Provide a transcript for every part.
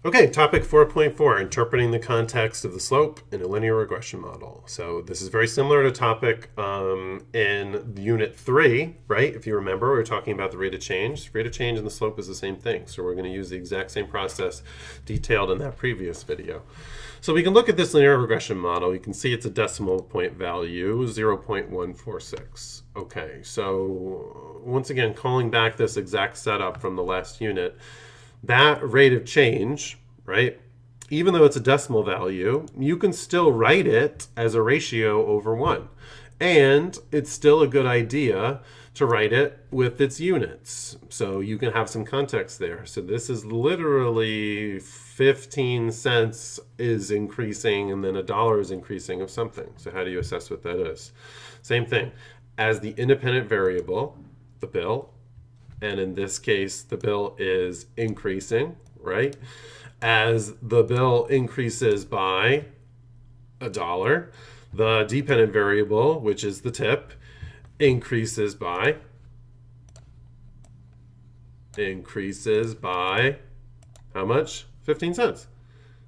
Okay, topic 4.4, interpreting the context of the slope in a linear regression model. So this is very similar to topic in unit 3, right? If you remember, we were talking about the rate of change. Rate of change and the slope is the same thing. So we're going to use the exact same process detailed in that previous video. So we can look at this linear regression model. You can see it's a decimal point value, 0.146. Okay, so once again, calling back this exact setup from the last unit, that rate of change, right, even though it's a decimal value, you can still write it as a ratio over 1. And it's still a good idea to write it with its units. So you can have some context there. So this is literally 15 cents is increasing and then $1 is increasing of something. So how do you assess what that is? Same thing. As the independent variable, the bill, and in this case, the bill is increasing, right? As the bill increases by $1, the dependent variable, which is the tip, increases by how much? 15 cents.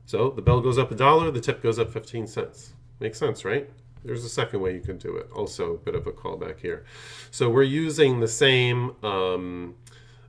So the bill goes up $1, the tip goes up 15 cents. Makes sense, right? There's a second way you can do it. Also, a bit of a callback here. So we're using the same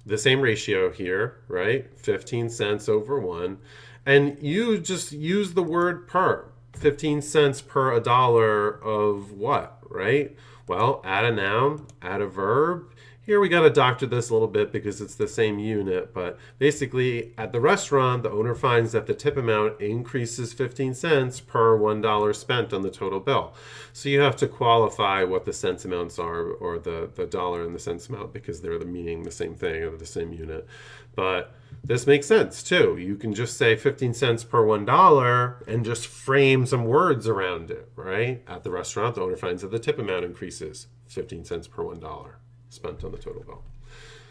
ratio here, right? 15 cents over 1. And you just use the word per. 15 cents per $1 of what, right? Well, add a noun, add a verb. Here we got to doctor this a little bit because it's the same unit, but basically at the restaurant, the owner finds that the tip amount increases 15 cents per $1 spent on the total bill. So you have to qualify what the cents amounts are, or the dollar and the cents amount, because they're meaning the same thing or the same unit. But this makes sense too. You can just say 15 cents per $1 and just frame some words around it, right? At the restaurant, the owner finds that the tip amount increases 15 cents per $1 spent on the total bill.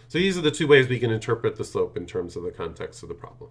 So these are the two ways we can interpret the slope in terms of the context of the problem.